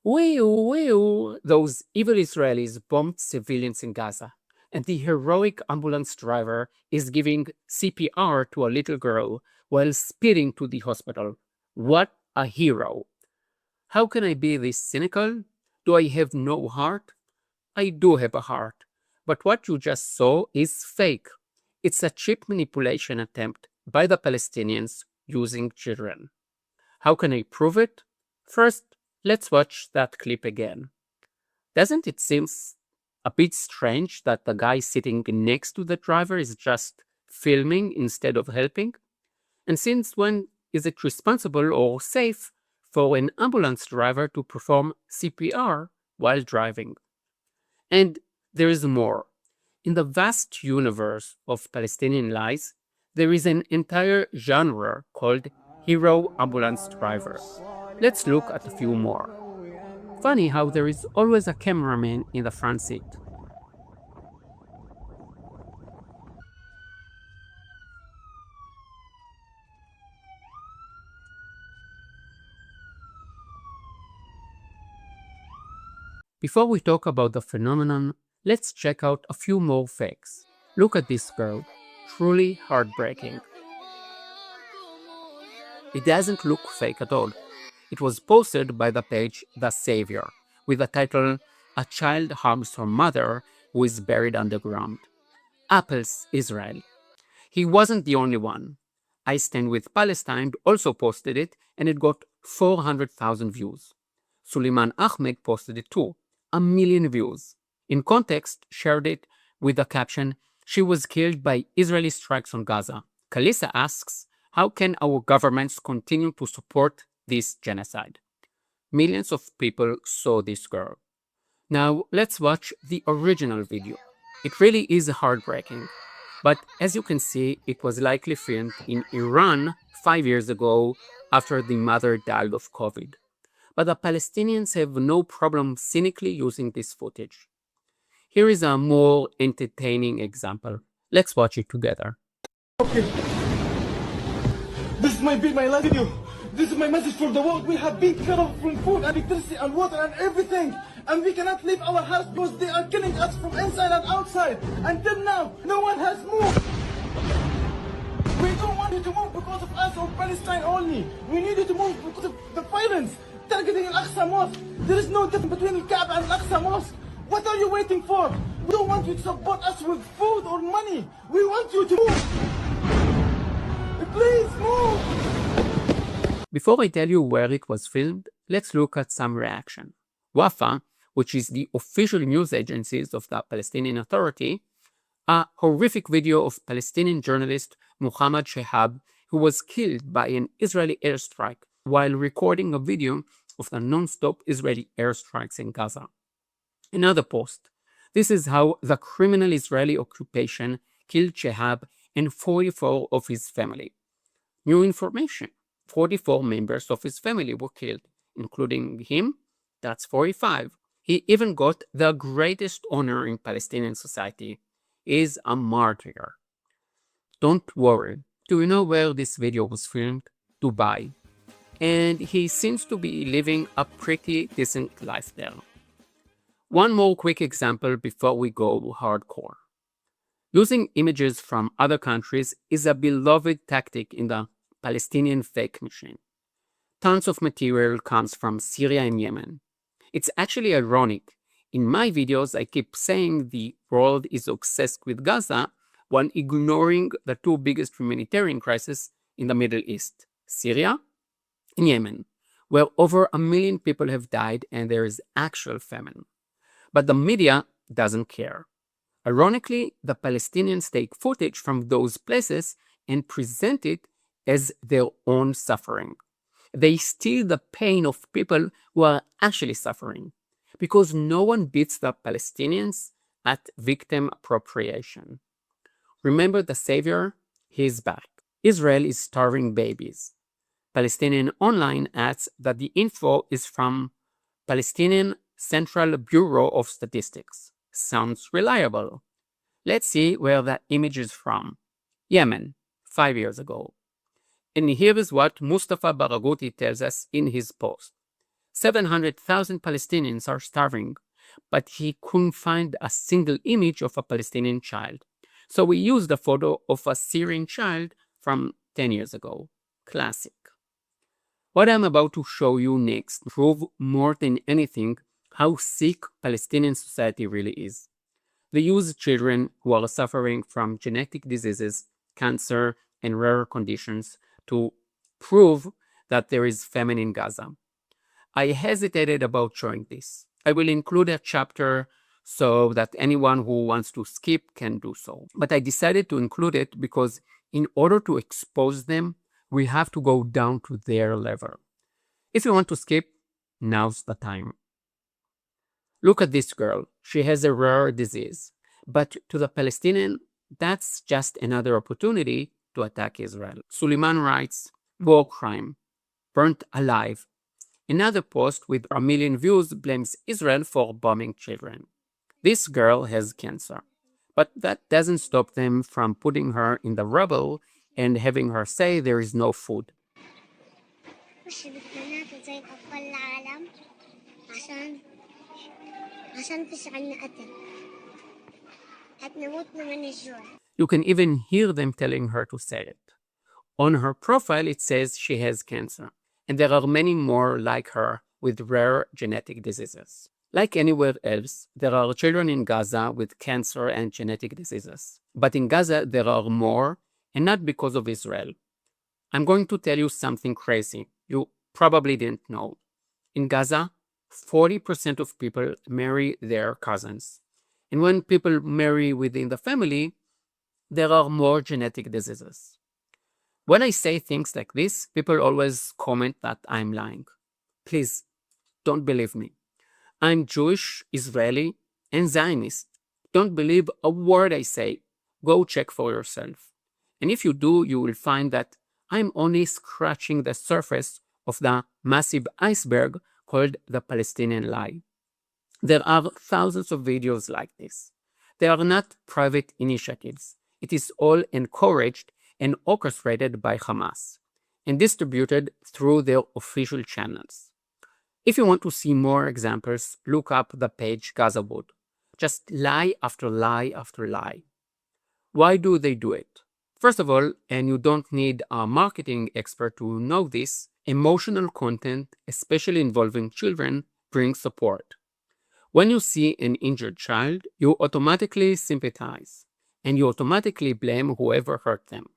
Those evil Israelis bombed civilians in Gaza, and the heroic ambulance driver is giving CPR to a little girl while speeding to the hospital. What a hero! How can I be this cynical? Do I have no heart? I do have a heart. But what you just saw is fake. It's a cheap manipulation attempt by the Palestinians using children. How can I prove it? First, let's watch that clip again. Doesn't it seem a bit strange that the guy sitting next to the driver is just filming instead of helping? And since when is it responsible or safe for an ambulance driver to perform CPR while driving? And there is more. In the vast universe of Palestinian lies, there is an entire genre called hero ambulance driver. Let's look at a few more. Funny how there is always a cameraman in the front seat. Before we talk about the phenomenon, let's check out a few more fakes. Look at this girl, truly heartbreaking. It doesn't look fake at all. It was posted by the page The Savior, with the title, "A Child Harms Her Mother Who is Buried Underground." Apples, Israel. He wasn't the only one. I Stand With Palestine also posted it, and it got 400,000 views. Suleiman Ahmed posted it too, 1 million views. In context, shared it with the caption, "She was killed by Israeli strikes on Gaza." Kalisa asks, how can our governments continue to support this genocide? Millions of people saw this girl. Now let's watch the original video. It really is heartbreaking, but as you can see, it was likely filmed in Iran 5 years ago after the mother died of COVID. But the Palestinians have no problem cynically using this footage. Here is a more entertaining example. Let's watch it together. Okay. This might be my last video. This is my message for the world. We have been cut off from food and electricity and water and everything. And we cannot leave our house because they are killing us from inside and outside. Until now, no one has moved. We don't want you to move because of us or Palestine only. We need you to move because of the violence targeting Al-Aqsa Mosque. There is no difference between Al-Kaaba and Al-Aqsa Mosque. What are you waiting for? We don't want you to support us with food or money. We want you to move. Please move. Before I tell you where it was filmed, let's look at some reaction. Wafa, which is the official news agencies of the Palestinian Authority, a horrific video of Palestinian journalist Muhammad Shehab, who was killed by an Israeli airstrike while recording a video of the non-stop Israeli airstrikes in Gaza. Another post. This is how the criminal Israeli occupation killed Shehab and 44 of his family. New information. 44 members of his family were killed, including him. That's 45. He even got the greatest honor in Palestinian society. He is a martyr. Don't worry. Do you know where this video was filmed? Dubai. And he seems to be living a pretty decent life there. One more quick example before we go hardcore. Using images from other countries is a beloved tactic in the Palestinian fake machine. Tons of material comes from Syria and Yemen. It's actually ironic. In my videos, I keep saying the world is obsessed with Gaza while ignoring the two biggest humanitarian crises in the Middle East, Syria and Yemen, where over 1 million people have died and there is actual famine. But the media doesn't care. Ironically, the Palestinians take footage from those places and present it as their own suffering. They steal the pain of people who are actually suffering, because no one beats the Palestinians at victim appropriation. Remember the Savior? He is back. Israel is starving babies. Palestinian Online adds that the info is from Palestinian Central Bureau of Statistics. Sounds reliable. Let's see where that image is from. Yemen, 5 years ago. And here is what Mustafa Barghouti tells us in his post. 700,000 Palestinians are starving, but he couldn't find a single image of a Palestinian child. So we used a photo of a Syrian child from 10 years ago. Classic. What I'm about to show you next proves more than anything how sick Palestinian society really is. They use children who are suffering from genetic diseases, cancer, and rare conditions to prove that there is famine in Gaza. I hesitated about showing this. I will include a chapter so that anyone who wants to skip can do so. But I decided to include it because in order to expose them, we have to go down to their level. If you want to skip, now's the time. Look at this girl. She has a rare disease. But to the Palestinian, that's just another opportunity to attack Israel. Suleiman writes, war crime, burnt alive. Another post with 1 million views blames Israel for bombing children. This girl has cancer, but that doesn't stop them from putting her in the rubble and having her say there is no food. You can even hear them telling her to say it. On her profile, it says she has cancer, and there are many more like her with rare genetic diseases. Like anywhere else, there are children in Gaza with cancer and genetic diseases. But in Gaza, there are more, and not because of Israel. I'm going to tell you something crazy you probably didn't know. In Gaza, 40% of people marry their cousins. And when people marry within the family, there are more genetic diseases. When I say things like this, people always comment that I'm lying. Please, don't believe me. I'm Jewish, Israeli, and Zionist. Don't believe a word I say. Go check for yourself. And if you do, you will find that I'm only scratching the surface of the massive iceberg called the Palestinian lie. There are thousands of videos like this. They are not private initiatives. It is all encouraged and orchestrated by Hamas and distributed through their official channels. If you want to see more examples, look up the page Gazawood. Just lie after lie after lie. Why do they do it? First of all, and you don't need a marketing expert to know this, emotional content, especially involving children, brings support. When you see an injured child, you automatically sympathize, and you automatically blame whoever hurt them.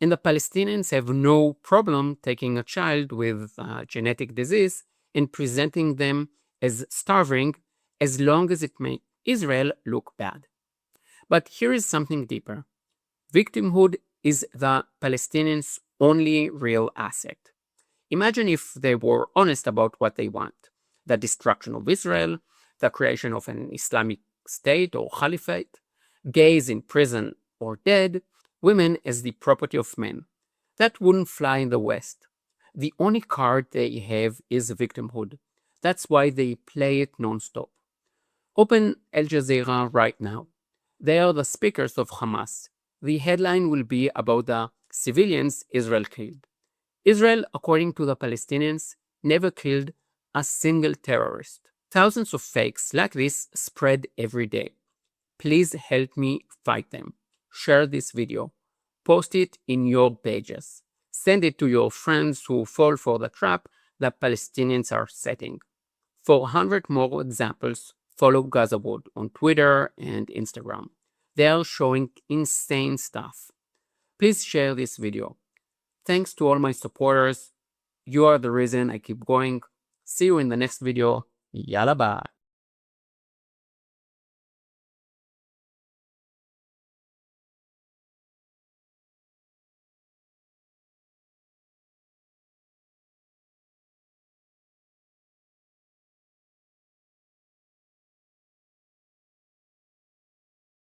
And the Palestinians have no problem taking a child with a genetic disease and presenting them as starving as long as it makes Israel look bad. But here is something deeper. Victimhood is the Palestinians' only real asset. Imagine if they were honest about what they want: the destruction of Israel, the creation of an Islamic state or caliphate, gays in prison or dead, women as the property of men. That wouldn't fly in the West. The only card they have is victimhood. That's why they play it non-stop. Open Al Jazeera right now. They are the speakers of Hamas. The headline will be about the civilians Israel killed. Israel, according to the Palestinians, never killed a single terrorist. Thousands of fakes like this spread every day. Please help me fight them. Share this video. Post it in your pages. Send it to your friends who fall for the trap that Palestinians are setting. For 100 more examples, follow Gazawood on Twitter and Instagram. They are showing insane stuff. Please share this video. Thanks to all my supporters. You are the reason I keep going. See you in the next video. Yalla bye.